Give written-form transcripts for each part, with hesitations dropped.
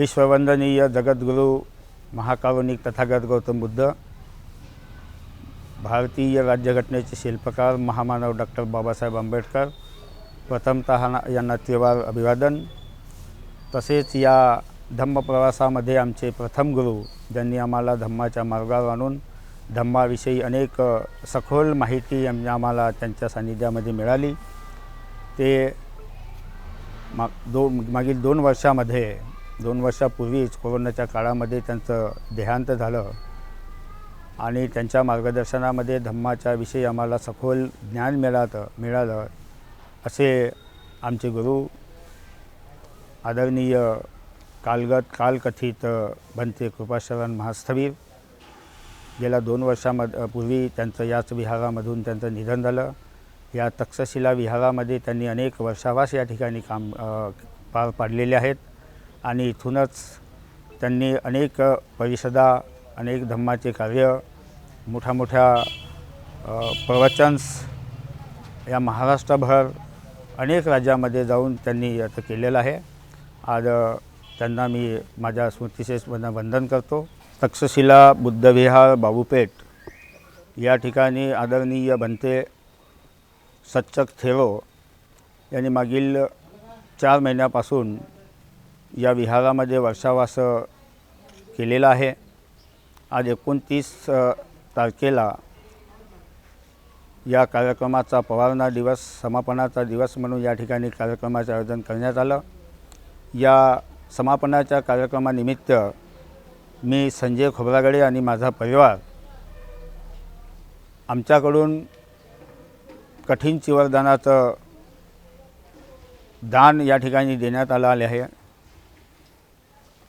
विश्ववंदनीय जगद्गुरु महाकारुणिक तथागत गौतम बुद्ध, भारतीय राज्यघटनेचे शिल्पकार महामानव डॉक्टर बाबासाहेब आंबेडकर, प्रथमतः यांना त्रिवार अभिवादन। तसेच या धम्मप्रवासामध्ये आमचे प्रथम गुरु, ज्यांनी आम्हाला धम्माच्या मार्गावर आणून धम्माविषयी अनेक सखोल माहिती आम्हाला त्यांच्या सानिध्यामध्ये मिळाली। ते मागील 2 वर्षामध्ये 2 वर्षापूर्वीच कोरोनाच्या काळामध्ये त्यांचं देहांत झालं आणि त्यांच्या मार्गदर्शनामध्ये धम्माच्या विषयी आम्हाला सखोल ज्ञान मिळालं असे आमचे गुरु आदरणीय कालकथित भंते कृपाशरण महास्थवीर। गेल्या 2 वर्षापूर्वी त्यांचं याच विहारामधून त्यांचं निधन झालं। या तक्षशिला विहारामध्ये त्यांनी अनेक वर्षावास या ठिकाणी काम पार पाडलेले आहेत आणि इथूनच त्यांनी अनेक परिषदा, अनेक धम्माचे कार्य, मोठ्या प्रवचन्स या महाराष्ट्रभर अनेक राज्यामध्ये जाऊन त्यांनी आता केलेलं आहे। आज त्यांना मी माझ्या स्मृतिशेष वंदन करतो। तक्षशिला बुद्धविहार बाबूपेठ या ठिकाणी आदरणीय भंते सच्चक थेरो यांनी मागील 4 महिन्यापासून या विहारामध्ये वर्षावास केलेला आहे। आज 29 तारखेला या कार्यक्रमाचा पवारणा दिवस, समापनाचा दिवस म्हणून या ठिकाणी कार्यक्रमाचे आयोजन करण्यात आलं। या समापनाच्या कार्यक्रमानिमित्त मी संजय खोब्रागडे आणि माझा परिवार आमच्याकडून कठीण चिवरदानाचं दान या ठिकाणी देण्यात आले आहे।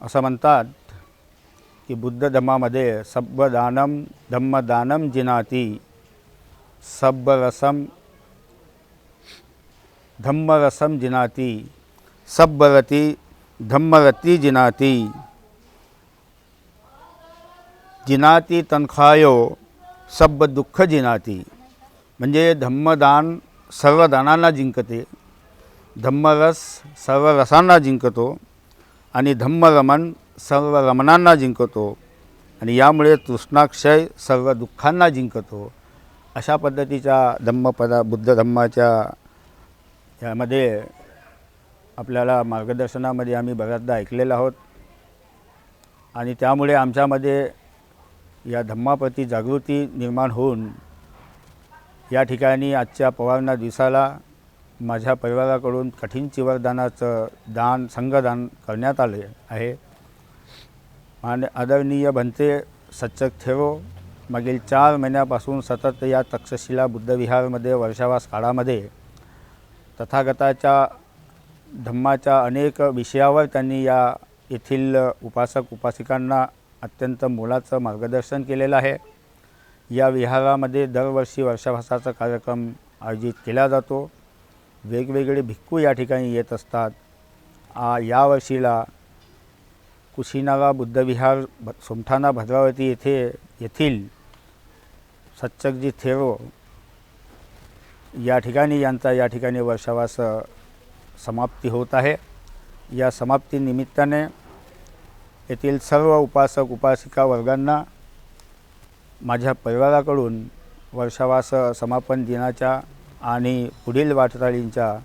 असं म्हणतात की बुद्ध धम्मामध्ये सब्बदानम धम्मदानम जिनाती, सब्बरसम धम्मरसम जिनाती, सब्बरती धम्मरती जिनाती, जिनाती तनखायो सब्ब दुःख जिनाती। म्हणजे धम्मदान सर्व दानांना जिंकते, धम्मरस सर्व रसांना जिंकतो आणि धम्मरमण सर्व रमणांना जिंकतो आणि यामुळे तृष्णाक्षय सर्व दुःखांना जिंकतो। अशा पद्धतीच्या बुद्ध धम्माच्या यामध्ये आपल्याला मार्गदर्शनामध्ये आम्ही बऱ्याचदा ऐकलेलं आहोत आणि त्यामुळे आमच्यामध्ये या धम्माप्रती जागृती निर्माण होऊन या ठिकाणी आजच्या पवारणा दिवसाला माझ्या परिवाराकडून कठीण चिवरदानाचं संघदान करण्यात आले आहे। आणि आदरणीय भंते सच्चक थेरो मागील 4 महिन्यापासून सतत या तक्षशिला बुद्धविहारमध्ये वर्षावास काळामध्ये तथागताच्या धम्माच्या अनेक विषयावर त्यांनी येथील उपासक उपासिकांना अत्यंत मोलाचं मार्गदर्शन केलेलं आहे। या विहारामध्ये दरवर्षी वर्षावासाचा कार्यक्रम आयोजित केला जातो। वेगवेगळे भिक्खू या ठिकाणी येत असतात। यावर्षीला कुशीनागा बुद्धविहार सोमठाणा भद्रावती येथील सच्चकजी थेरो या ठिकाणी वर्षावास समाप्ती होत आहे। या समाप्तीनिमित्ताने येथील सर्व उपासक उपासिका वर्गांना माझ्या परिवाराकडून वर्षावास समापन दिनाच्या आणि पुढील वाटचालींच्या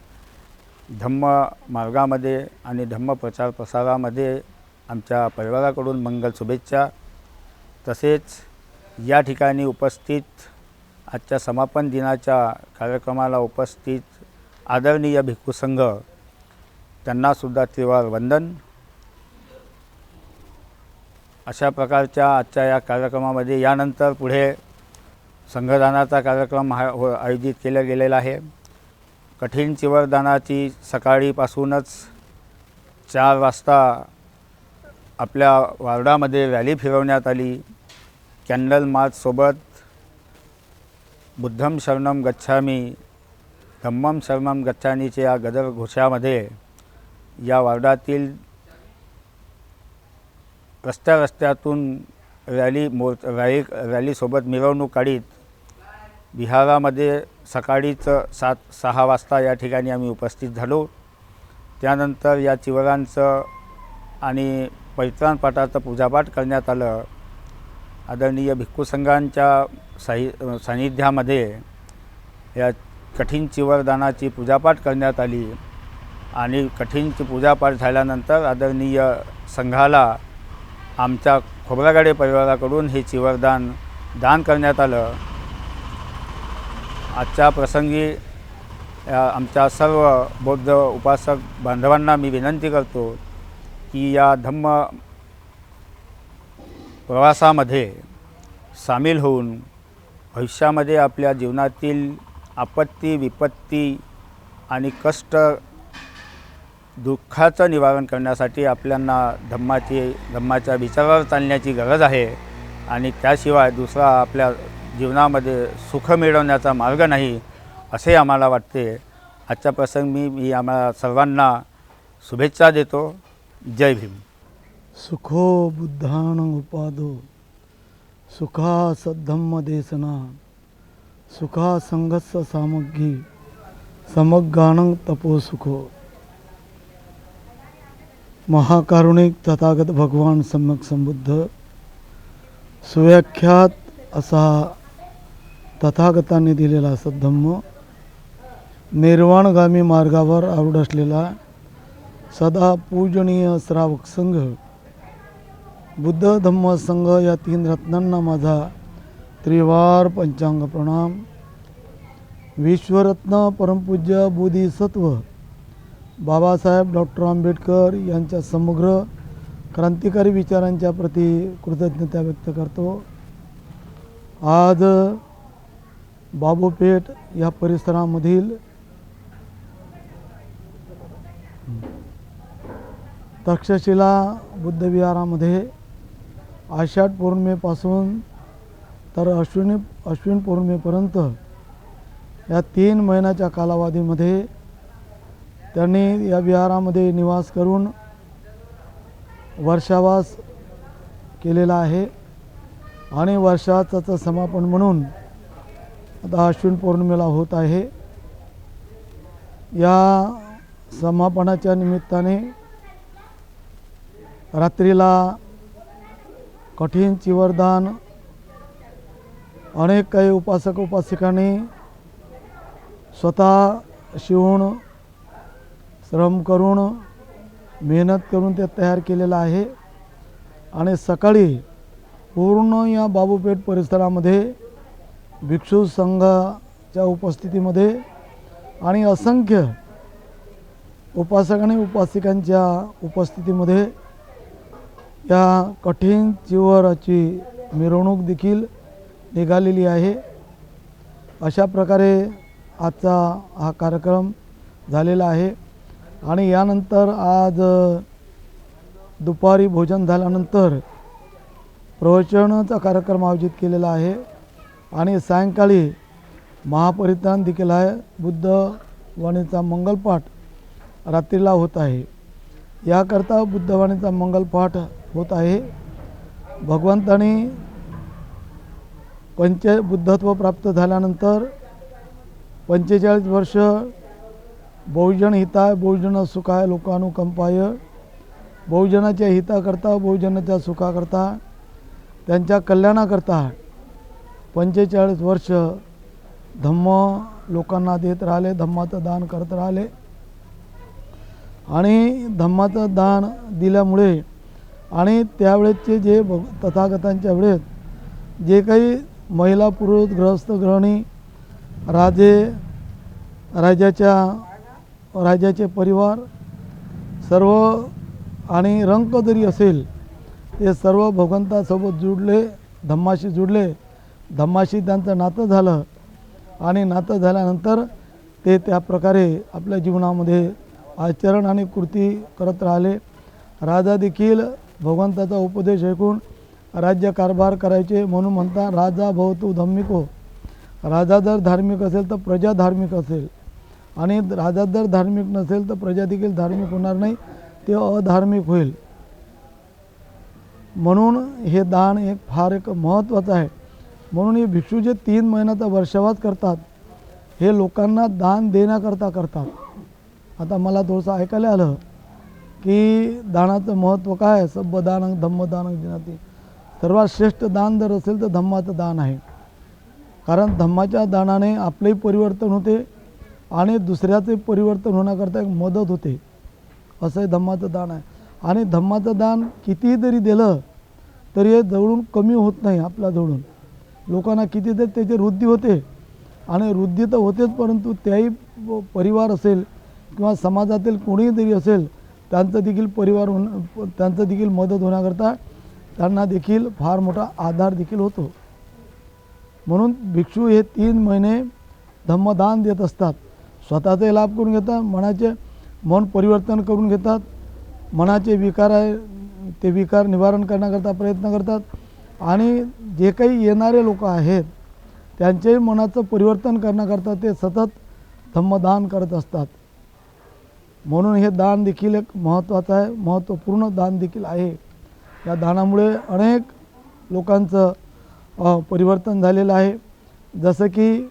धम्म मार्गामध्ये आणि धम्म प्रचार प्रसारामध्ये आमच्या परिवाराकडून मंगल शुभेच्छा। तसेच या ठिकाणी उपस्थित आजच्या समापन दिनाच्या कार्यक्रमाला उपस्थित आदरणीय भिक्खू संघ त्यांनासुद्धा त्रिवार वंदन। अशा प्रकारच्या आजच्या या कार्यक्रमामध्ये यानंतर पुढे संघदानाचा कार्यक्रम आयोजित केला गेलेला आहे। कठीण चिवरदानाची सकाळीपासूनच 4 वाजता आपल्या वार्डामध्ये रॅली फिरवण्यात आली। कॅन्डल मार्चसोबत बुद्धम शरणम गच्छामी धम्मम शरणम गच्छामीच्या या गदर घोषामध्ये या वार्डातील रस्त्यातून रॅलीसोबत मिरवणूक काढीत विहारामध्ये सकाळीच 6 वाजता या ठिकाणी आम्ही उपस्थित झालो। त्यानंतर या चिवरांचं आणि परित्राण पाठाचं पूजापाठ करण्यात आलं. आदरणीय भिक्खू संघांच्या सानिध्यामध्ये या कठीण चिवरदानाची पूजापाठ करण्यात आली आणि कठीणची पूजापाठ झाल्यानंतर आदरणीय संघाला आमच्या खोब्रागडे परिवाराकडून हे चिवरदान दान करण्यात आलं. आजच्या प्रसंगी आमच्या सर्व बौद्ध उपासक बांधवांना मी विनंती करतो की या धम्म प्रवासामध्ये सामील होऊन भविष्यामध्ये आपल्या जीवनातील आपत्ती, विपत्ती आणि कष्ट, दुःखाचं निवारण करण्यासाठी आपल्याला धम्माच्या विचारावर चालण्याची गरज आहे आणि त्याशिवाय दुसरा आपल्या जीवनामध्ये सुख मिळवण्याचा मार्ग नाही असे आम्हाला वाटते. आजच्या प्रसंगी मी आम्हाला सर्वांना शुभेच्छा देतो. जय भीम. सुखो बुद्धान उपादो सुखा सद्धम्म देसना सुखा संघस्स सामग्री समग्गानं तपो सुखो. महाकारुणिक तथागत भगवान सम्यक संबुद्ध सुव्याख्यात असा तथागतांनी दिलेला सद्धम्म, निर्वाणगामी मार्गावर आरूढ असलेला सदा पूजनीय श्रावक संघ, बुद्ध धम्म संघ या तीन रत्नांना माझा त्रिवार पंचांग प्रणाम. विश्वरत्न परमपूज्य बोधिसत्व बाबासाहेब डॉक्टर आंबेडकर यांच्या समग्र क्रांतिकारी विचारांच्या प्रती कृतज्ञता व्यक्त करतो. आज बाबूपेठ या परिसरामधील तक्षशिला बुद्धविहारामध्ये आषाढ पौर्णिमेपासून तर अश्विन पौर्णिमेपर्यंत या 3 महिन्याच्या कालावधीमध्ये त्यांनी या विहारामध्ये निवास करून वर्षावास केलेला आहे आणि वर्षाचं समापन म्हणून आता अश्विन पौर्णिमेला होत आहे. या समापनाच्या निमित्ताने रात्रीला कठीण चिवरदान अनेक काही उपासक उपासिकांनी स्वतः शिवून श्रम करून मेहनत करून ते तयार केलेलं आहे आणि सकाळी पूर्ण या बाबूपेठ परिसरामध्ये भिक्षू संघाच्या उपस्थितीमध्ये आणि असंख्य उपासक आणि उपासिकांच्या उपस्थितीमध्ये या कठीण चिवराची मिरवणूक देखील निघालेली आहे. अशा प्रकारे आजचा हा कार्यक्रम झालेला आहे आणि यानंतर आज दुपारी भोजन झाल्यानंतर प्रवचनाचा कार्यक्रम आयोजित केलेला आहे आणि सायंकाळी महापरित्राण देखील आहे. बुद्ध वाणीचा मंगलपाठ रात्रीला होत आहे. याकरता बुद्धवाणीचा मंगलपाठ होत आहे. भगवंतांनी बुद्धत्व प्राप्त झाल्यानंतर 45 वर्ष बहुजन हिताय बहुजन सुखाय लोकानुकंपाय, बहुजनाच्या हिताकरता बहुजनाच्या सुखाकरता त्यांच्या कल्याणाकरता 45 वर्ष धम्म लोकांना देत राहिले, धम्माचं दान करत राहिले आणि धम्माचं दान दिल्यामुळे आणि त्यावेळेचे जे तथागतांच्या वेळेत जे काही महिला पुरुष गृहस्थ गृहिणी राजाचे परिवार सर्व आणि रंक जरी असेल ते सर्व भगवंतासोबत जुडले, धम्माशी जुडले, धम्माशी त्यांचं नातं झालं आणि नातं झाल्यानंतर ते त्या प्रकारे आपल्या जीवनामध्ये आचरण आणि कृती करत राहिले. राजा देखील भगवंताचा उपदेश ऐकून राज्य कारभार करायचे. म्हणून म्हणता राजा भवतु धम्मिको. राजा जर धार्मिक असेल तर प्रजा धार्मिक असेल आणि राजा जर धार्मिक नसेल तर प्रजा देखील धार्मिक होणार नाही, ते अधार्मिक होईल. म्हणून हे दान फार महत्त्वाचं आहे. म्हणून हे भिक्षू जे 3 महिन्याचा वर्षावास करतात हे लोकांना दान देण्याकरता करतात. आता मला थोडंसं ऐकायला आलं की दानाचं महत्त्व काय आहे. सब्बदानं धम्मदानं जिनाती. सर्वात श्रेष्ठ दान जर असेल तर धम्माचं दान आहे. कारण धम्माच्या दानाने आपलेही परिवर्तन होते आणि दुसऱ्याचे परिवर्तन होण्याकरता एक मदत होते. असं हे धम्माचं दान आहे. आणि धम्माचं दान कितीही जरी दिलं तरी हे जवळून कमी होत नाही. आपल्या जवळून लोकांना कितीतरी त्याची वृद्धी होते आणि वृद्धी तर होतेच, परंतु त्याही परिवार असेल किंवा समाजातील कोणीही तरी असेल त्यांचं देखील त्यांचं देखील मदत होण्याकरता त्यांना देखील फार मोठा आधार देखील होतो. म्हणून भिक्षू हे 3 महिने धम्मदान देत असतात. स्वतःचे लाभ करून घेतात, मन परिवर्तन करून घेतात, मनाचे विकार आहे ते विकार निवारण करण्याकरता प्रयत्न करतात आणि जे काही येणारे लोक आहेत त्यांच्याही मनाचं परिवर्तन करण्याकरता ते सतत धम्मदान करत असतात. म्हणून हे दान देखील एक महत्त्वाचं आहे, महत्त्वपूर्ण दान देखील आहे. या दानामुळे अनेक लोकांचं परिवर्तन झालेलं आहे. जसं की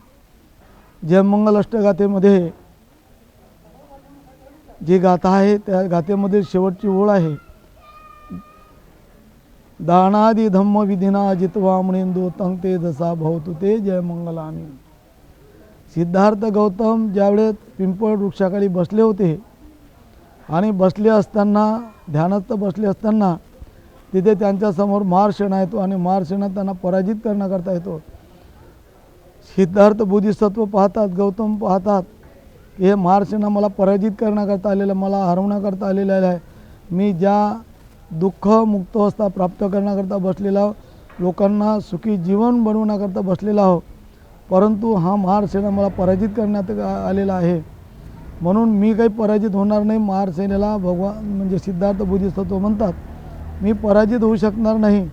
जयमंगल अष्टगाथेमध्ये जी गाथा आहे त्या गाथेमधील शेवटची ओळ आहे, दानादि धम्म विधिना जित्वा मुनिंदो तं ते जसा भवतु ते जयमंगलानी. सिद्धार्थ गौतम ज्यावेळेस पिंपळ वृक्षाखाली बसले होते आणि बसले असताना ध्यानस्थ बसले असताना तिथे त्यांच्यासमोर मारशेणा येतो आणि मारशेणा त्यांना पराजित करण्याकरता येतो. सिद्धार्थ बोधिसत्व पाहतात, गौतम पाहतात, हे मारशेणा मला पराजित करण्याकरता आलेला, मला हरवण्याकरता आलेला आहे. मी ज्या दुःख मुक्त अवस्था प्राप्त करण्याकरता बसलेला आहो, लोकांना सुखी जीवन बनवण्याकरता बसलेला आहो, परंतु हा मारशेणा मला पराजित करण्यात आलेला आहे. म्हणून मी काही पराजित होणार नाही. मारशेनेला भगवान म्हणजे सिद्धार्थ बोधिसत्व म्हणतात मी पराजित होऊ शकणार नाही.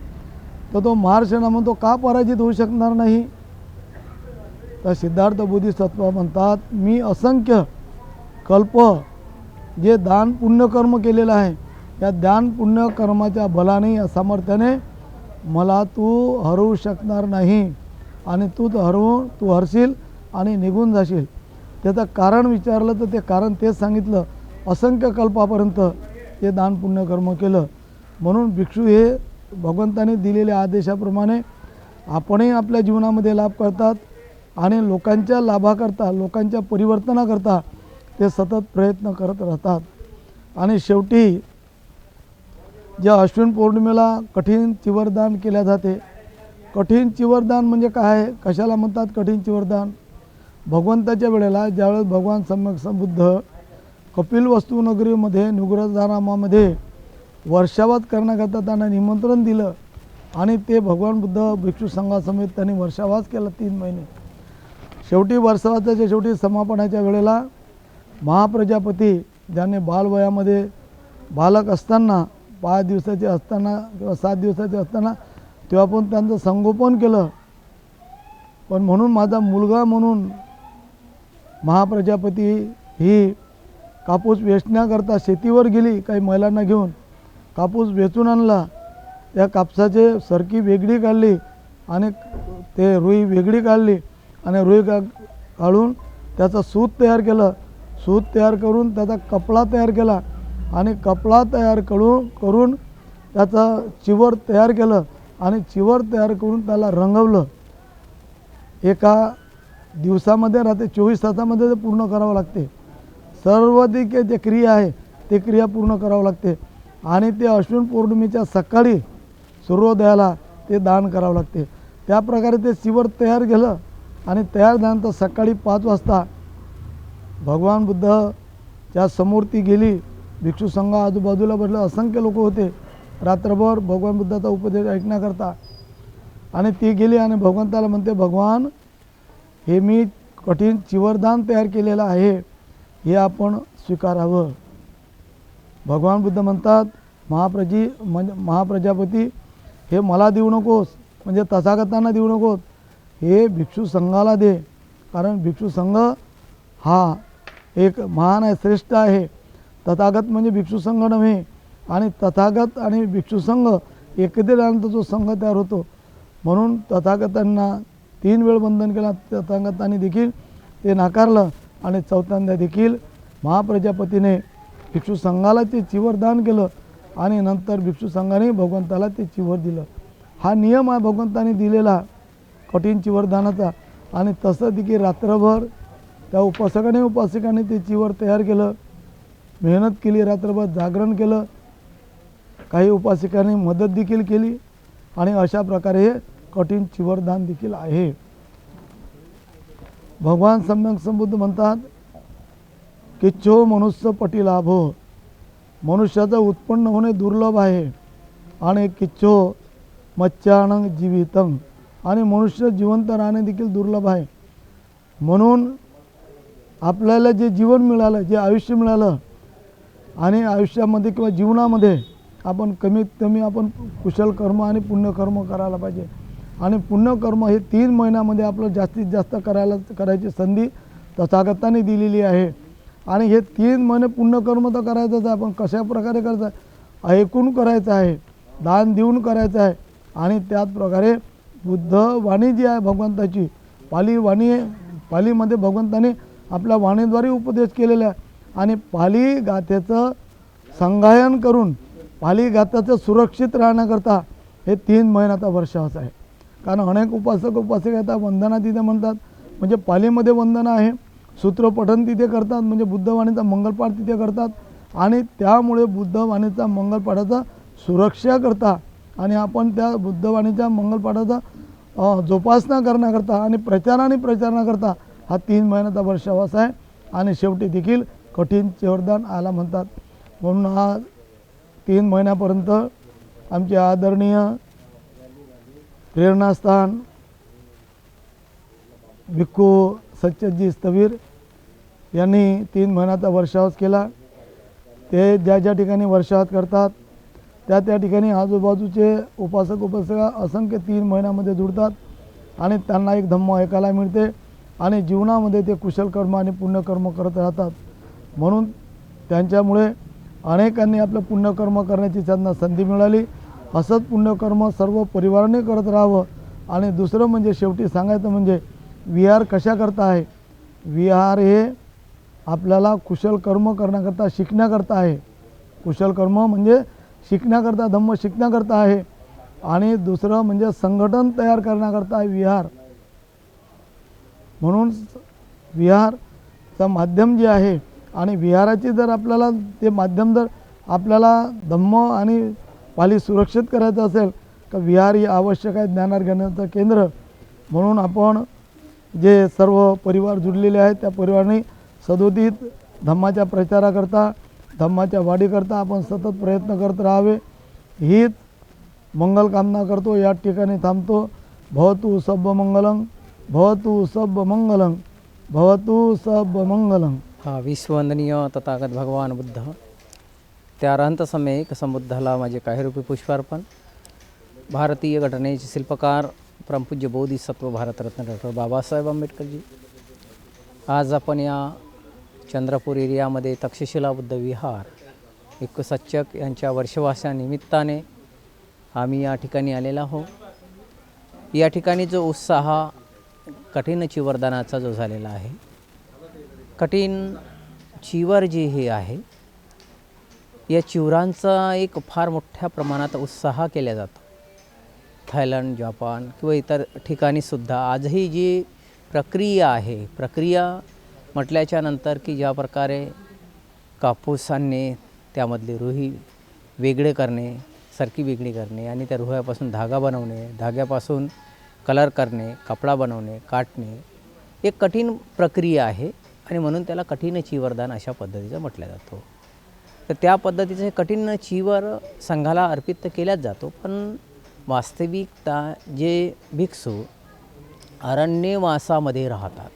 तर तो मारशेणा म्हणतो का पराजित होऊ शकणार नाही. तर सिद्धार्थ बोधिसत्व म्हणतात मी असंख्य कल्प जे दान पुण्यकर्म केलेलं आहे या दान पुण्यकर्माच्या बलाने या सामर्थ्याने मला तू हरवू शकणार नाही आणि तू हरशील आणि निघून जाशील. त्याचं कारण विचारलं तर ते कारण तेच सांगितलं, असंख्य कल्पापर्यंत ते दान पुण्यकर्म केलं. म्हणून भिक्षू हे भगवंताने दिलेल्या आदेशाप्रमाणे आपणही आपल्या जीवनामध्ये लाभ करतात आणि लोकांच्या लाभाकरता लोकांच्या परिवर्तनाकरता ते सतत प्रयत्न करत राहतात. आणि शेवटी ज्या अश्विन पौर्णिमेला कठीण चिवरदान केल्या जाते. कठीण चिवरदान म्हणजे काय, कशाला म्हणतात कठीण चिवरदान. भगवंताच्या वेळेला ज्यावेळेस भगवान सम्यक संबुद्ध कपिलवस्तू नगरीमध्ये नुग्रधारामामध्ये वर्षावास करण्याकरता त्यांना निमंत्रण दिलं आणि ते भगवान बुद्ध भिक्षू संघासमेत त्यांनी वर्षावास केला 3 महिने. शेवटी वर्षावासाच्या शेवटी समापनाच्या वेळेला महाप्रजापती ज्याने बालवयामध्ये बालक असताना 5 दिवसाचे असताना किंवा 7 दिवसाचे असताना तेव्हा पण त्यांचं संगोपन केलं. पण म्हणून माझा मुलगा म्हणून महाप्रजापती ही कापूस वेचण्याकरता शेतीवर गेली, काही महिलांना घेऊन कापूस वेचून आणला. त्या कापसाचे सरकी वेगळी काढली आणि ते रुई वेगळी काढली आणि रुई काढून त्याचं सूत तयार केलं. सूत तयार करून त्याचा कपडा तयार केला आणि कपडा तयार करून त्याचा चिवर तयार केलं आणि चिवर तयार करून त्याला रंगवलं. एका दिवसामध्ये राहते 24 तासामध्ये ते पूर्ण करावं लागते. सर्व जे क्रिया आहे ते क्रिया पूर्ण करावं लागते आणि ते अश्विन पौर्णिमेच्या सकाळी सूर्योदयाला ते दान करावं लागते. त्या प्रकारे ते चिवर तयार केलं आणि तयार झाल्यानंतर सकाळी 5 वाजता भगवान बुद्धच्या समोर ती गेली. भिक्षू संघ आजूबाजूला बसले असंख्य लोक होते रात्रभर भगवान बुद्धाचा उपदेश ऐकण्याकरता. आणि ती गेली आणि भगवंताला म्हणते, भगवान हे मी कठीण चिवरदान तयार केलेलं आहे, हे आपण स्वीकारावं. भगवान बुद्ध म्हणतात, महाप्रजापती हे मला देऊ नकोस, म्हणजे तथागतांना देऊ नकोस, हे भिक्षू संघाला दे. कारण भिक्षू संघ हा एक महान आहे, श्रेष्ठ आहे. तथागत म्हणजे भिक्षू संघ नव्हे. आणि तथागत आणि भिक्षू संघ एकत्रित जो संघ तयार होतो. म्हणून तथागतांना 3 वेळ बंधन केला. तथागतांनी देखील ते नाकारलं आणि चौथ्यांदा देखील महाप्रजापतीने भिक्षू संघाला ते चिवर दान केलं आणि नंतर भिक्षू संघाने भगवंताला ते चिवर दिलं. हा नियम आहे भगवंताने दिलेला कठीण चिवरदानाचा. आणि तसं देखील रात्रभर त्या उपासकाने ते चिवर तयार केलं, मेहनत केली, रात्रभर जागरण केलं, काही उपासकांनी मदत देखील केली आणि अशा प्रकारे हे कठीण चिवरदान देखील आहे. भगवान सम्यक संबुद्ध म्हणतात किच्छो मनुष्य पटी लाभो, मनुष्याचं उत्पन्न होणे दुर्लभ आहे आणि किच्छो मच्चानं जीवितं, आणि मनुष्य जिवंत राहणे देखील दुर्लभ आहे. म्हणून आपल्याला जे जीवन मिळालं, जे आयुष्य मिळालं, आणि आयुष्यामध्ये किंवा जीवनामध्ये आपण कमीत कमी आपण कुशल कर्म आणि पुण्यकर्म करायला पाहिजे. आणि पुण्यकर्म हे 3 महिन्यामध्ये आपलं जास्तीत जास्त करायची संधी तथागताने दिलेली आहे. आणि हे 3 महिने पुण्यकर्म तर करायचंच आहे, पण कशा प्रकारे करायचं आहे? ऐकून करायचं आहे, दान देऊन करायचं आहे. आणि त्याच प्रकारे बुद्ध वाणी जी आहे भगवंताची, पाली वाणी आहे, पालीमध्ये भगवंताने आपल्या वाणीद्वारे उपदेश केलेला आहे. आणि पाली गाथेचं संगायन करून पाली गाथाचं सुरक्षित राहण्याकरता हे 3 महिन्याचा वर्षावास आहे. कारण अनेक उपासक येतात, वंदना तिथे म्हणतात, म्हणजे पालीमध्ये वंदना आहे, सूत्रपठन तिथे करतात, म्हणजे बुद्धवाणीचा मंगलपाठ तिथे करतात. आणि त्यामुळे बुद्धवाणीचा मंगलपाठाचा सुरक्षा करता आणि आपण त्या बुद्धवाणीच्या मंगलपाठाचा जोपासना करण्याकरता आणि प्रचाराकरता हा 3 महिन्याचा वर्षावास आहे. आणि शेवटी देखील कठीण चिवरदान आला म्हणतात. म्हणून हा 3 महिन्यापर्यंत आमचे आदरणीय प्रेरणास्थान भिक्खू सच्चदजी स्थवीर यांनी 3 महिन्याचा वर्षावास केला. ते ज्या ठिकाणी वर्षावास करतात त्या ठिकाणी आजूबाजूचे उपासिका असंख्य 3 महिन्यामध्ये जुळतात आणि त्यांना एक धम्म ऐकायला मिळते आणि जीवनामध्ये ते कुशल कर्म आणि पुण्यकर्म करत राहतात. म्हणून त्यांच्यामुळे अनेकांनी आपलं पुण्यकर्म करण्याची त्यांना संधी मिळाली. असंच पुण्यकर्म सर्व परिवाराने करत राहावं. आणि दुसरं म्हणजे शेवटी सांगायचं म्हणजे विहार कशाकरता आहे? विहार हे आपल्याला कुशल कर्म करण्याकरता शिकण्याकरता आहे. कुशल कर्म म्हणजे शिकण्याकरता, धम्म शिकण्याकरता आहे. आणि दुसरं म्हणजे संघटन तयार करण्याकरता आहे विहार. म्हणून विहारचं माध्यम जे आहे आणि विहाराची जर आपल्याला ते माध्यम जर आपल्याला धम्म आणि पाली सुरक्षित करायचं असेल तर विहार ही आवश्यक आहे, ज्ञानार्जनाचं केंद्र. म्हणून आपण जे सर्व परिवार जुडलेले आहेत त्या परिवाराने सदोदित धम्माच्या प्रचाराकरता, धम्माच्या वाढीकरता आपण सतत प्रयत्न करत राहावे, हीच मंगल कामना करतो. या ठिकाणी थांबतो. भवतु सब मंगलं, भवतु सब मंगलं, भवतु सब मंगलं. हा विश्ववंदनीय तथागत भगवान बुद्ध त्या अरहंत सम्यक संबुद्धाला माझे काही रुपये पुष्पार्पण. भारतीय घटनेचे शिल्पकार परमपूज्य बोधिसत्व भारतरत्न डॉक्टर बाबासाहेब आंबेडकरजी. आज आपण या चंद्रपूर एरियामध्ये तक्षशिला बुद्ध विहार भिक्खू सच्चक यांच्या वर्षवासानिमित्ताने आम्ही या ठिकाणी आलेला आहोत. या ठिकाणी जो उत्साह कठीण चिवरदानाचा जो झालेला आहे, कठीण चिवर जे हे आहे, या चिवरांचा एक फार मोठ्या प्रमाणात उत्साह केला जातो. थायलंड, जपान किंवा इतर ठिकाणीसुद्धा आजही जी प्रक्रिया आहे, प्रक्रिया म्हटल्याच्या नंतर की ज्या प्रकारे कापूस आणणे, त्यामधली रुई वेगळे करणे, सरकी वेगळी करणे आणि त्या रुह्यापासून धागा बनवणे, धाग्यापासून कलर करणे, कपडा बनवणे, काटणे, एक कठीण प्रक्रिया आहे आणि म्हणून त्याला कठीण चिवरदान अशा पद्धतीचं म्हटलं जातो. तर त्या पद्धतीचं हे कठीण चिवर संघाला अर्पित केल्याच जातो. पण वास्तविकता जे भिक्षू अरण्यवासामध्ये राहतात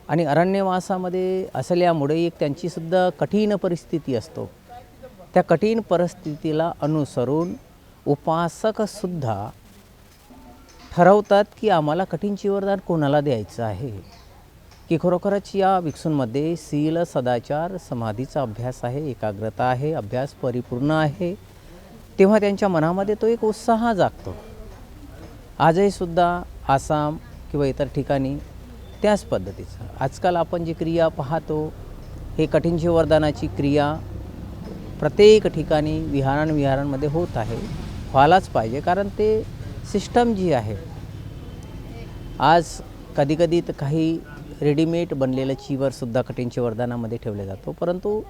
आणि अरण्यवासामध्ये असल्यामुळे एक त्यांचीसुद्धा कठीण परिस्थिती असतो. त्या कठीण परिस्थितीला अनुसरून उपासकसुद्धा ठरवतात की आम्हाला कठीण चिवरदान कोणाला द्यायचं आहे, की खरोखरच या भिक्षूंमध्ये शील, सदाचार, समाधीचा अभ्यास आहे, एकाग्रता आहे, अभ्यास परिपूर्ण आहे. तेव्हा त्यांच्या मनामध्ये तो एक उत्साह जागतो. आजही सुद्धा आसाम किंवा इतर ठिकाणी त्याच पद्धतीचं आजकाल आपण जी क्रिया पाहतो हे कठीण शिवरदानाची क्रिया प्रत्येक ठिकाणी विहारांमध्ये होत आहे, व्हायलाच पाहिजे. कारण ते सिस्टम जी आहे, आज कधीकधी तर काही रेडीमेड बनलेलं चिवरसुद्धा कठीण शिवरदानामध्ये ठेवले जातो, परंतु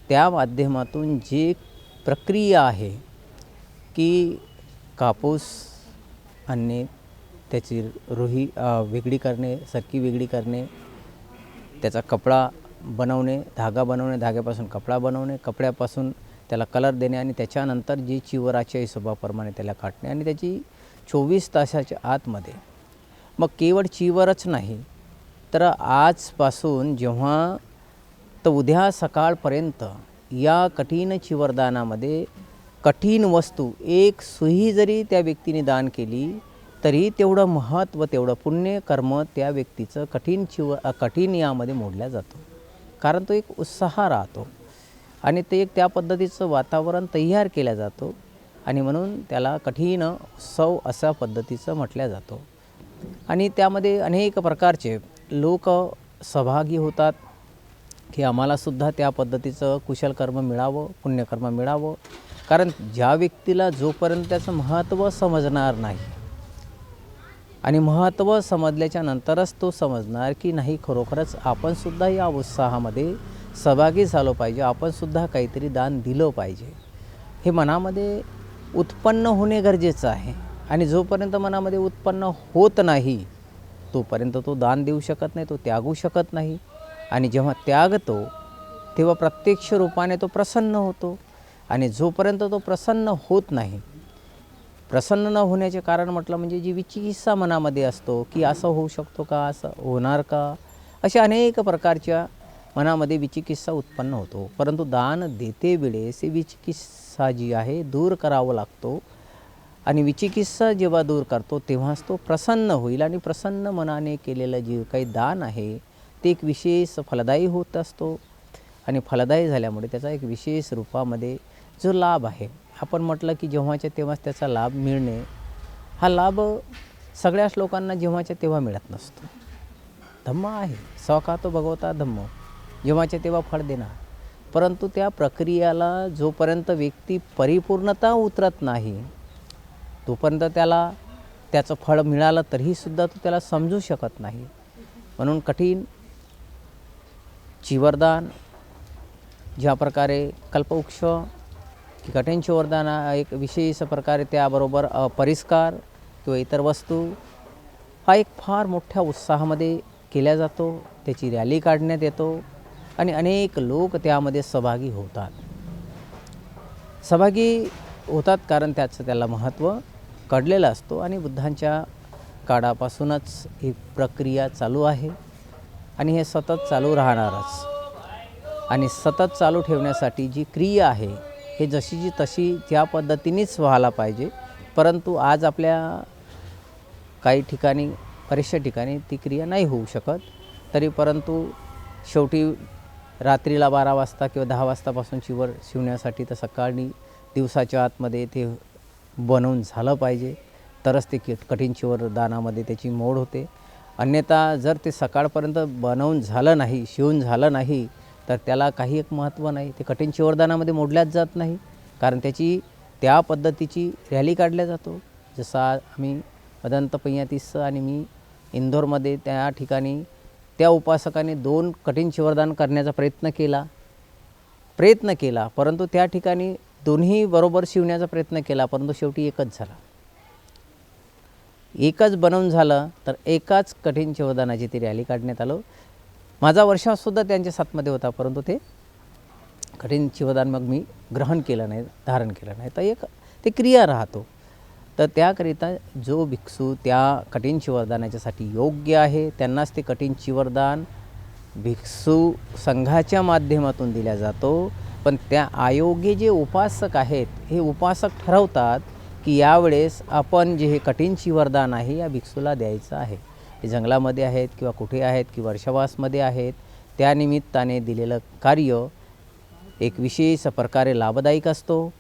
त्या माध्यमातून जी प्रक्रिया आहे की कापूस आणणे, त्याची रुई वेगळी करणे, सरकी वेगळी करणे, त्याचा कपडा बनवणे, धागा बनवणे, धाग्यापासून कपडा बनवणे, कपड्यापासून त्याला कलर देणे आणि त्याच्यानंतर जी चिवराच्या हिशोबाप्रमाणे त्याला काटणे आणि त्याची 24 तासाच्या आतमध्ये मग केवळ चिवरच नाही तर आजपासून जेव्हा तर उद्या सकाळपर्यंत या कठीण चिवरदानामध्ये कठीण वस्तू एक सुई जरी त्या व्यक्तीने दान केली तरी तेवढं महत्त्व, तेवढं पुण्य कर्म त्या व्यक्तीचं कठीण यामध्ये मोडल्या जातो. कारण तो एक उत्साह राहतो आणि ते एक त्या पद्धतीचं वातावरण तयार केलं जातो आणि म्हणून त्याला कठीण उत्सव अशा पद्धतीचं म्हटलं जातो. आणि त्यामध्ये अनेक प्रकारचे लोक सहभागी होतात की आम्हालासुद्धा त्या पद्धतीचं कुशलकर्म मिळावं, पुण्यकर्म मिळावं. कारण ज्या व्यक्तीला जोपर्यंत त्याचं महत्त्व समजणार नाही आणि महत्त्व समजल्याच्या नंतरच तो समजणार की नाही खरोखरच आपणसुद्धा या उत्साहामध्ये सहभागी झालो पाहिजे, आपणसुद्धा काहीतरी दान दिलं पाहिजे, हे मनामध्ये उत्पन्न होणे गरजेचं आहे. आणि जोपर्यंत मनामध्ये उत्पन्न होत नाही तोपर्यंत तो दान देऊ शकत नाही, तो त्यागू शकत नाही. आणि जेव्हा त्यागतो तेव्हा प्रत्यक्ष रूपाने तो प्रसन्न होतो. आणि जोपर्यंत तो प्रसन्न होत नाही, प्रसन्न न होण्याचे कारण म्हटलं म्हणजे जी विचिकित्सा मनामध्ये असतो की असं होऊ शकतो का, असं होणार का, अशा अनेक प्रकारच्या मनामध्ये विचिकित्सा उत्पन्न होतो. परंतु दान देते वेळेस ही विचिकित्सा जी आहे दूर करावं लागतो. आणि विचिकित्सा जेव्हा दूर करतो तेव्हाच तो प्रसन्न होईल आणि प्रसन्न मनाने केलेलं जे काही दान आहे ते एक विशेष फलदायी होत असतो. आणि फलदायी झाल्यामुळे त्याचा एक विशेष रूपामध्ये जो लाभ आहे, आपण म्हटलं की जेव्हाच्या तेव्हाच त्याचा लाभ मिळणे, हा लाभ सगळ्याच लोकांना जेव्हाच्या तेव्हा मिळत नसतो. धम्म आहे, सौखातो भगवता धम्म, जेव्हाच्या तेव्हा फळ देणार. परंतु त्या प्रक्रियाला जोपर्यंत व्यक्ती परिपूर्णता उतरत नाही तोपर्यंत त्याला त्याचं फळ मिळालं तरीसुद्धा तो त्याला समजू शकत नाही. म्हणून कठीण चिवरदान ज्या प्रकारे कल्पवृक्ष की कठीण चिवरदान एक विशेष प्रकारे त्याबरोबर परिष्कार किंवा इतर वस्तू हा एक फार मोठ्या उत्साहामध्ये केला जातो. त्याची रॅली काढण्यात येतो आणि अनेक लोक त्यामध्ये सहभागी होतात कारण त्याला महत्त्व कळलेलं असतो. आणि बुद्धांच्या काळापासूनच ही प्रक्रिया चालू आहे आणि हे सतत चालू राहणारच. आणि सतत चालू ठेवण्यासाठी जी क्रिया आहे हे जशीची तशी त्या पद्धतीनेच व्हायला पाहिजे. परंतु आज आपल्या काही ठिकाणी, बऱ्याचशा ठिकाणी ती क्रिया नाही होऊ शकत. तरी परंतु शेवटी रात्रीला 12 वाजता किंवा 10 वाजतापासून चिवर शिवण्यासाठी तर सकाळी दिवसाच्या आतमध्ये ते बनवून झालं पाहिजे, तरच ते कठीण चिवरदानामध्ये त्याची मोड होते. अन्यथा जर ते सकाळपर्यंत बनवून झालं नाही, शिवून झालं नाही तर त्याला काही एक महत्त्व नाही, ते कठीण चिवरदानामध्ये मोडल्याच जात नाही. कारण त्याची त्या पद्धतीची रॅली काढल्या जातो. जसा आम्ही अदंत पैयातीस आणि मी इंदोरमध्ये त्या ठिकाणी त्या उपासकाने 2 कठीण चिवरदान करण्याचा प्रयत्न केला, परंतु त्या ठिकाणी दोन्ही बरोबर शिवण्याचा प्रयत्न केला, परंतु शेवटी एकच झाला. एकच बनवून झालं तर एकाच कठीण चिवरदानाची ती रॅली काढण्यात आलं. माझा वर्षासुद्धा त्यांच्या साथमध्ये होता, परंतु ते कठीण चिवरदान मग मी ग्रहण केलं नाही, धारण केलं नाही. तर ते क्रिया राहतो. तर त्याकरिता जो भिक्षू त्या कठीण चिवरदानाच्यासाठी योग्य आहे त्यांनाच ते कठीण चिवरदान भिक्षू संघाच्या माध्यमातून दिला जातो. पण त्या अयोग्य जे उपासक आहेत हे उपासक ठरवतात की यावेळेस आपण जे हे कठीण चिवरदान आहे या भिक्षूला द्यायचं आहे. हे जंगलामध्ये आहेत किंवा कुठे आहेत किंवा वर्षावासमध्ये आहेत, त्यानिमित्ताने दिलेलं कार्य एक विशेष प्रकारे लाभदायक असतो.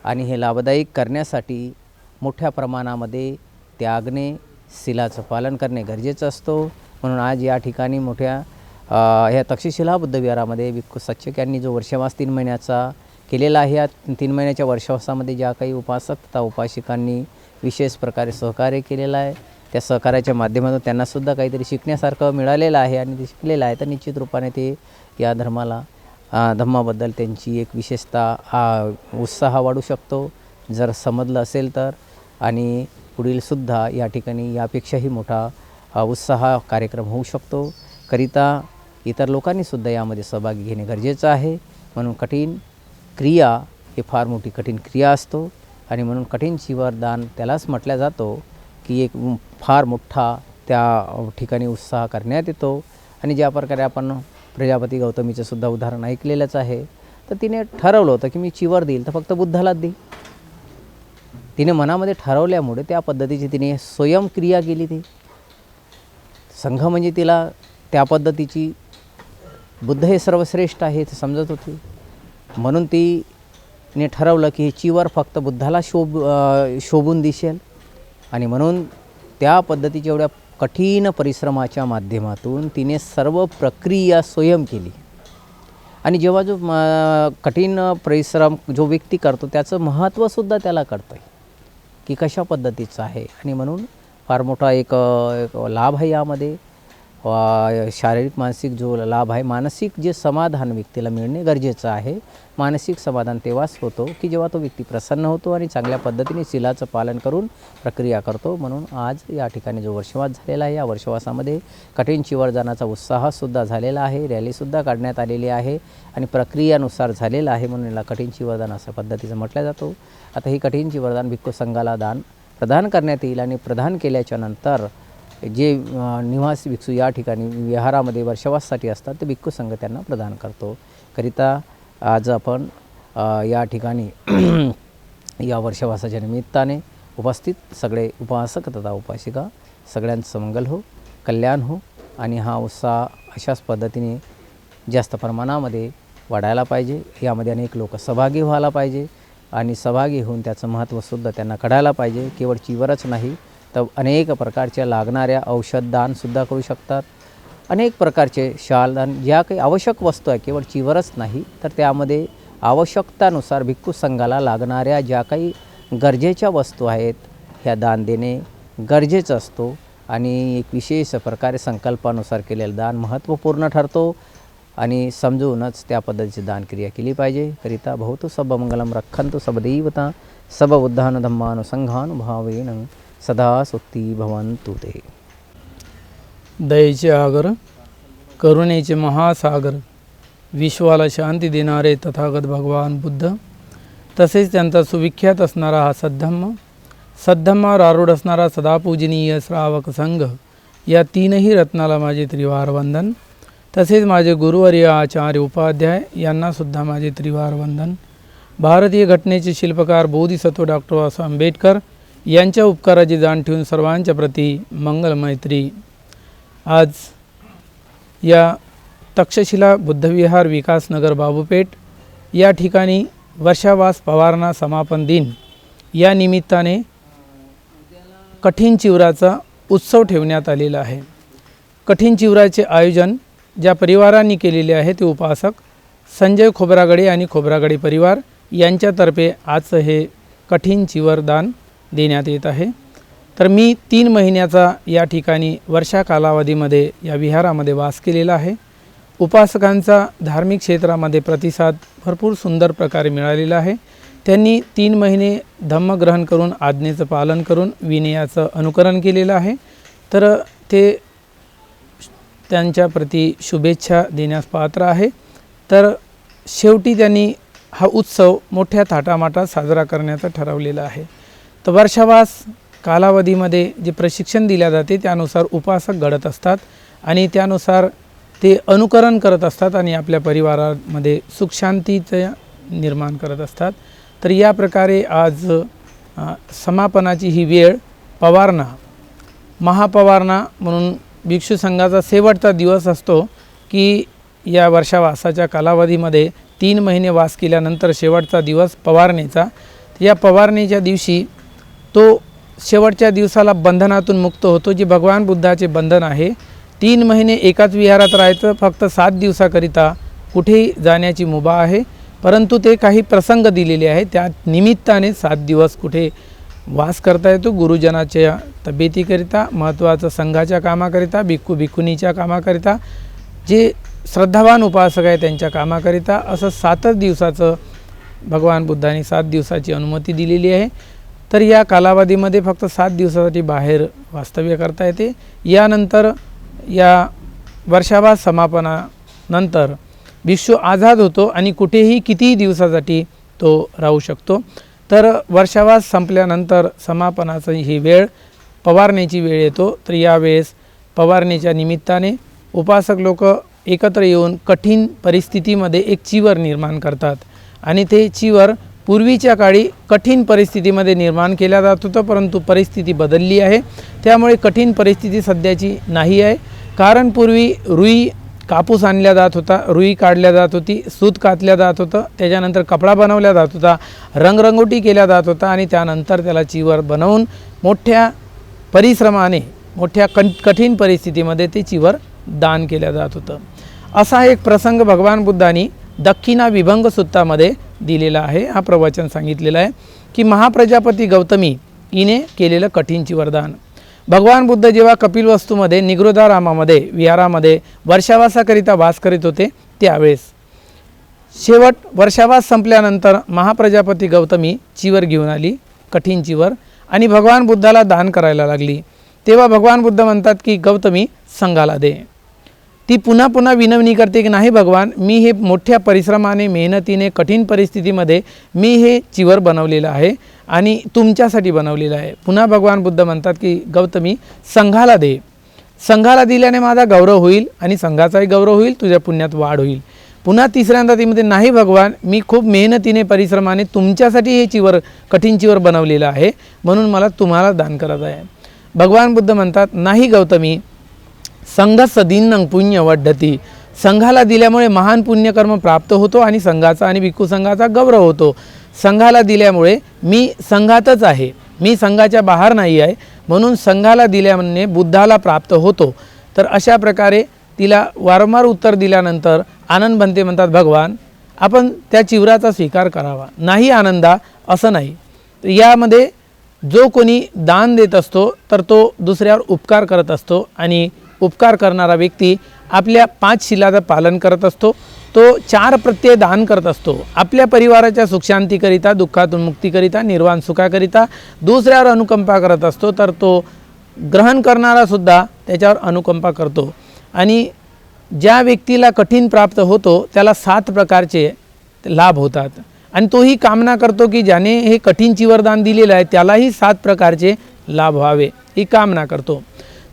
आणि हे लाभदायक करण्यासाठी मोठ्या प्रमाणामध्ये त्यागणे, शिलाचं पालन करणे गरजेचं असतो. म्हणून आज या ठिकाणी मोठ्या ह्या तक्षशिला बुद्धविहारामध्ये भिक्खू सच्चक यांनी जो वर्षवास 3 महिन्याचा केलेला आहे, या 3 महिन्याच्या वर्षवासामध्ये ज्या काही उपासक तथा उपासिकांनी विशेष प्रकारे सहकार्य केलेलं आहे, त्या सहकार्याच्या माध्यमातून त्यांनासुद्धा काहीतरी शिकण्यासारखं मिळालेलं आहे आणि ते शिकलेलं आहे. तर निश्चित रूपाने ते या धम्माबद्दल त्यांची एक विशेषता उत्साह वाढू शकतो जर समजलं असेल तर. आणि पुढीलसुद्धा या ठिकाणी यापेक्षाही मोठा उत्साह कार्यक्रम होऊ शकतो. करिता इतर लोकांनीसुद्धा यामध्ये सहभागी घेणे गरजेचं आहे. म्हणून कठीण क्रिया ही फार मोठी कठीण क्रिया असतो आणि म्हणून कठीण चिवर दान त्यालाच म्हटलं जातो की एक फार मोठा त्या ठिकाणी उत्साह करण्यात येतो. आणि ज्या प्रकारे आपण प्रजापती गौतमीचं सुद्धा उदाहरण ऐकलेलंच आहे. तर तिने ठरवलं होतं की मी चिवर देईल तर फक्त बुद्धालाच देईल. तिने मनामध्ये ठरवल्यामुळे त्या पद्धतीची तिने स्वयंक्रिया केली. ती संघ म्हणजे तिला त्या पद्धतीची बुद्ध हे सर्वश्रेष्ठ आहे ते समजत होती. म्हणून तिने ठरवलं की हे चिवर फक्त बुद्धाला शोभून दिसेल. आणि म्हणून त्या पद्धतीच्या एवढ्या कठीण परिश्रमाच्या माध्यमातून तिने सर्व प्रक्रिया स्वयं केली. आणि जेव्हा जो कठीण परिश्रम जो व्यक्ती करतो त्याचं महत्त्वसुद्धा त्याला कळतं आहे की कशा पद्धतीचं आहे. आणि म्हणून फार मोठा एक लाभ आहे यामध्ये. शारीरिक मानसिक जो लाभ आहे, मानसिक जे समाधान व्यक्तीला मिळणे गरजेचं आहे. मानसिक समाधान तेव्हाच होतो की जेव्हा तो व्यक्ती प्रसन्न होतो आणि चांगल्या पद्धतीने शीलाचं पालन करून प्रक्रिया करतो. म्हणून आज या ठिकाणी जो वर्षवास झालेला आहे, या वर्षवासामध्ये कठीण चिवरदानाचा उत्साहसुद्धा झालेला आहे. रॅलीसुद्धा काढण्यात आलेली आहे आणि प्रक्रियानुसार झालेला आहे. म्हणून याला कठीण चिवरदान अशा पद्धतीचं म्हटलं जातो. आता ही कठीण चिवरदान भिक्खू संघाला प्रदान करण्यात येईल आणि प्रदान केल्याच्या नंतर जे निवासी भिक्षू या ठिकाणी विहारामध्ये वर्षवासासाठी असतात ते भिक्खू संघ त्यांना प्रदान करतो. करिता आज आपण या ठिकाणी या वर्षवासाच्या निमित्ताने उपस्थित सगळे उपासक तथा उपासिका सगळ्यांचं मंगल हो, कल्याण हो आणि हा उत्साह अशाच पद्धतीने जास्त प्रमाणामध्ये वाढायला पाहिजे. यामध्ये अनेक लोक सहभागी व्हायला पाहिजे आणि सहभागी होऊन त्याचं महत्त्वसुद्धा त्यांना कळायला पाहिजे. केवळ चिवरच नाही तर अनेक प्रकारच्या लागणाऱ्या औषधदानसुद्धा करू शकतात. अनेक प्रकारचे शालदान ज्या काही आवश्यक वस्तू आहे, केवळ चिवरच नाही तर त्यामध्ये आवश्यकतानुसार भिक्खू संघाला लागणाऱ्या ज्या काही गरजेच्या वस्तू आहेत ह्या दान देणे गरजेचं असतो. आणि एक विशेष प्रकारे संकल्पानुसार केलेलं दान महत्त्वपूर्ण ठरतो आणि समजूनच त्या पद्धतीची दानक्रिया केली पाहिजे. करिता भवतु सब मंगलम रक्षन्तु सब देवता सब बुद्धान धम्मानुसंघानुभावेन सदा सुखी भवन्तु ते. दयेचे आगर, करुणेचे महासागर, विश्वाला शांती देणारे तथागत भगवान बुद्ध, तसेच त्यांचा सुविख्यात असणारा हा सद्धम्मावर आरूढ असणारा सदापूजनीय श्रावक संघ, या तीनही रत्नाला माझे त्रिवार वंदन. तसेच माझे गुरुवर्य आचार्य उपाध्याय यांनासुद्धा माझे त्रिवार वंदन. भारतीय घटनेचे शिल्पकार बोधिसत्व डॉक्टर बाबासाहेब आंबेडकर यांच्या उपकाराची जाण ठेवून सर्वांच्या प्रती मंगल मैत्री. आज या तक्षशिला बुद्धविहार विकासनगर बाबूपेठ या ठिकाणी वर्षावास पवारणा समापन दिन या निमित्ताने कठीण चिवराचा उत्सव ठेवण्यात आलेला आहे. कठीण चिवराचे आयोजन ज्या परिवारांनी केलेले आहे ते उपासक संजय खोब्रागडे आणि खोब्रागडे परिवार यांच्यातर्फे आज हे कठीण चिवरदान देण्यात येत आहे. तर मी 3 महिन्याचा या ठिकाणी वर्षा कालावधीमध्ये या विहारामध्ये वास केलेला आहे. उपासकांचा धार्मिक क्षेत्रामध्ये प्रतिसाद भरपूर सुंदर प्रकारे मिळालेला आहे. त्यांनी 3 महिने धम्म ग्रहण करून आज्ञेचं पालन करून विनयाचं अनुकरण केलेलं आहे. तर ते त्यांच्या प्रती शुभेच्छा देण्यास पात्र आहे. तर शेवटी त्यांनी हा उत्सव मोठ्या थाटामाटात साजरा करण्याचं ठरवलेलं आहे. तर वर्षावास कालावधीमध्ये जे प्रशिक्षण दिले जाते त्यानुसार उपासक घडत असतात आणि त्यानुसार ते अनुकरण करत असतात आणि आपल्या परिवारामध्ये सुखशांतीचं निर्माण करत असतात. तर या प्रकारे आज समापनाची ही वेळ पवारणा महापवारणा म्हणून भिक्षू संघाचा शेवटचा दिवस असतो की या वर्षावासाच्या कालावधीमध्ये 3 महिने वास केल्यानंतर शेवटचा दिवस पवारणीचा. या पवारणीच्या दिवशी तो शेवटच्या दिवसाला बंधनातून मुक्त होतो. जे भगवान बुद्धाचे बंधन आहे 3 महिने एकाच विहारात राहायचं, फक्त 7 दिवसाकरिता कुठेही जाण्याची मुभा आहे, परंतु ते काही प्रसंग दिलेले आहे, त्या निमित्ताने 7 दिवस कुठे वास करता येतो. गुरुजनाच्या तब्येतीकरिता, महत्त्वाचं संघाच्या कामाकरिता, भिक्खू भिक्खुनीच्या कामाकरिता, जे श्रद्धावान उपासक आहे त्यांच्या कामाकरिता, असं 7च दिवसाचं भगवान बुद्धांनी 7 दिवसाची अनुमती दिलेली आहे. तर या कालावधीमध्ये फक्त 7 दिवसासाठी बाहेर वास्तव्य करता येते. यानंतर या वर्षावास समापनानंतर भिक्षू आझाद होतो आणि कुठेही कितीही दिवसासाठी तो राहू शकतो. तर वर्षावास संपल्यानंतर समापनाची ही वेळ, पवारणीची वेळ येतो. तर यावेळेस पवारणीच्या निमित्ताने उपासक लोक एकत्र येऊन कठीण परिस्थितीमध्ये एक चिवर निर्माण करतात आणि ते चिवर पूर्वीच्या काळी कठीण परिस्थितीमध्ये निर्माण केल्या जात होतं, परंतु परिस्थिती बदलली आहे. त्यामुळे कठीण परिस्थिती सध्याची नाही आहे. कारण पूर्वी रुई कापूस आणल्या जात होता, रुई काढल्या जात होती, सूत कातल्या जात होतं, त्याच्यानंतर कपडा बनवल्या जात होता, रंगरंगोटी केल्या जात होता आणि त्यानंतर त्याला चिवर बनवून मोठ्या परिश्रमाने मोठ्या कठीण परिस्थितीमध्ये ते चिवर दान केल्या जात होतं. असा एक प्रसंग भगवान बुद्धांनी दक्षिणा विभंग सुत्तामध्ये दिलेला आहे. हा प्रवचन सांगितलेला आहे की महाप्रजापती गौतमी हिने केलेलं कठीण चिवरदान. भगवान बुद्ध जेव्हा कपिलवस्तूमध्ये निगृधारामामध्ये विहारामध्ये वर्षावासाकरिता वास करीत होते, त्यावेळेस शेवट वर्षावास संपल्यानंतर महाप्रजापती गौतमी चिवर घेऊन आली, कठीण चिवर, आणि भगवान बुद्धाला दान करायला लागली. तेव्हा भगवान बुद्ध म्हणतात की गौतमी संघाला दे. ती पुन्हा पुन्हा विनवणी करते की नाही भगवान, मी हे मोठ्या परिश्रमाने मेहनतीने कठीण परिस्थितीमध्ये मी हे चिवर बनवलेलं आहे आणि तुमच्यासाठी बनवलेलं आहे. पुन्हा भगवान बुद्ध म्हणतात की गौतमी संघाला दे. संघाला दिल्याने माझा गौरव होईल आणि संघाचाही गौरव होईल, तुझ्या पुण्यात वाढ होईल. पुन्हा तिसऱ्यांदा ती म्हणते नाही भगवान, मी खूप मेहनतीने परिश्रमाने तुमच्यासाठी हे चिवर कठीण चिवर बनवलेलं आहे, म्हणून मला तुम्हाला दान करत आहे. भगवान बुद्ध म्हणतात नाही गौतमी, संघ सदीनं पुण्य वड्ढती. संघाला दिल्यामुळे महान पुण्यकर्म प्राप्त होतो आणि संघाचा आणि भिक्खू संघाचा गौरव होतो. संघाला दिल्यामुळे मी संघातच आहे, मी संघाच्या बाहेर नाही आहे, म्हणून संघाला दिल्याने बुद्धाला प्राप्त होतो. तर अशा प्रकारे तिला वारंवार उत्तर दिल्यानंतर आनंद बनते. म्हणतात भगवान, आपण त्या चिवराचा स्वीकार करावा. नाही आनंदा, असं नाही. यामध्ये जो कोणी दान देत असतो तर तो दुसऱ्यावर उपकार करत असतो आणि उपकार करणारा व्यक्ती आपल्या 5 शिलाचं पालन करत असतो. तो 4 प्रत्यय दान करत असतो. आपल्या परिवाराच्या सुखशांतीकरिता, दुःखातून मुक्तीकरिता, निर्वाण सुखाकरिता दुसऱ्यावर अनुकंपा करत असतो. तर तो ग्रहण करणारासुद्धा त्याच्यावर अनुकंपा करतो. आणि ज्या व्यक्तीला कठीण प्राप्त होतो त्याला 7 प्रकारचे लाभ होतात आणि तोही कामना करतो की ज्याने हे कठीण चिवरदान दिलेलं आहे त्यालाही 7 प्रकारचे लाभ व्हावे, ही कामना करतो.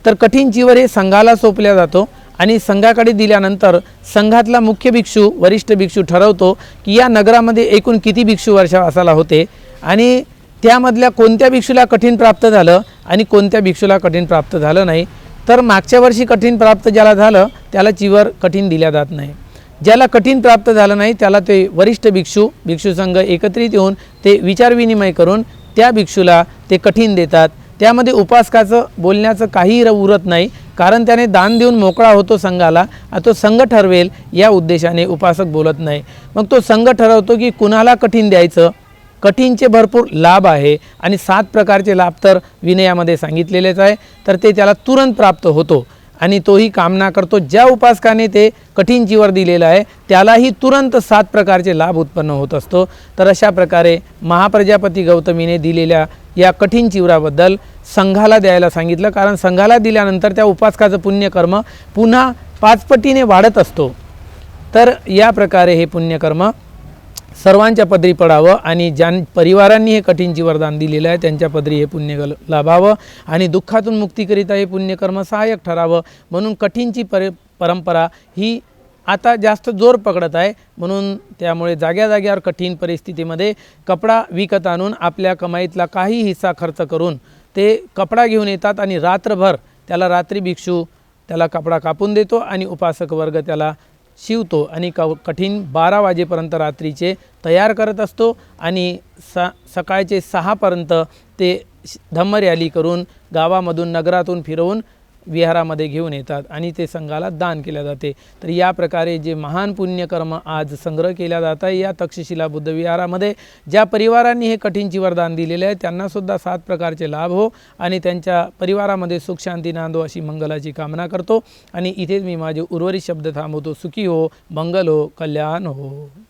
तर कठीण चिवर हे संघाला सोपल्या जातो आणि संघाकडे दिल्यानंतर संघातला मुख्य भिक्षू, वरिष्ठ भिक्षू ठरवतो की या नगरामध्ये एकूण किती भिक्षू वर्षावासाला होते आणि त्यामधल्या कोणत्या भिक्षूला कठीण प्राप्त झालं आणि कोणत्या भिक्षूला कठीण प्राप्त झालं नाही. तर मागच्या वर्षी कठीण प्राप्त ज्याला झालं त्याला चिवर कठीण दिल्या जात नाही. ज्याला कठीण प्राप्त झालं नाही त्याला ते वरिष्ठ भिक्षू संघ एकत्रित येऊन ते विचारविनिमय करून त्या भिक्षूला ते कठीण देतात. त्यामध्ये उपासकाचं बोलण्याचं काहीही उरत नाही, कारण त्याने दान देऊन मोकळा होतो संघाला. तो संघ ठरवेल या उद्देशाने उपासक बोलत नाही. मग तो संघ ठरवतो की कुणाला कठीण द्यायचं. कठीणचे भरपूर लाभ आहे आणि 7 प्रकारचे लाभ तर विनयामध्ये सांगितलेलेच आहे. तर ते त्याला तुरंत प्राप्त होतो आणि तोही कामना करतो. ज्या उपासकाने ते कठीण चिवर दिलेलं आहे त्यालाही तुरंत 7 प्रकारचे लाभ उत्पन्न होत असतो. तर अशा प्रकारे महाप्रजापती गौतमीने दिलेल्या या कठीण चिवराबद्दल संघाला द्यायला सांगितलं, कारण संघाला दिल्यानंतर त्या उपासकाचं पुण्यकर्म पुन्हा 5 पटीने वाढत असतो. तर या प्रकारे हे पुण्यकर्म सर्वांच्या पदरी पडावं आणि ज्या परिवारांनी हे कठीण चिवरदान दिलेलं आहे त्यांच्या पदरी हे पुण्य लाभावं आणि दुःखातून मुक्तीकरिता हे पुण्यकर्म सहाय्यक ठरावं. म्हणून कठीणची परंपरा ही आता जास्त जोर पकडत आहे. म्हणून त्यामुळे जाग्या जाग्यावर कठीण परिस्थितीमध्ये कपडा विकत आणून आपल्या कमाईतला काही हिस्सा खर्च करून ते कपडा घेऊन येतात आणि रात्रभर त्याला रात्री भिक्षू त्याला कपडा कापून देतो आणि उपासक वर्ग त्याला शिवतो आणि कठीण 12 वाजेपर्यंत रात्रीचे तयार करत असतो आणि सकाळचे 6 पर्यंत ते धम्म रॅली करून गावामधून नगरातून फिरवून विहारामध्ये घेऊन येतात आणि ते संघाला दान केल्या जाते. तर या प्रकारे जे महान पुण्यकर्म आज संग्रह केला जात आहे या तक्षशिला बुद्ध विहारामध्ये, ज्या परिवारांनी हे कठीणची वरदान दिलेले आहे त्यांनासुद्धा 7 प्रकारचे लाभ हो आणि त्यांच्या परिवारामध्ये सुख शांती नांदो अशी मंगलाची कामना करतो. आणि इथेच मी माझे उर्वरित शब्द थांबवतो. सुखी हो, मंगल हो, कल्याण हो.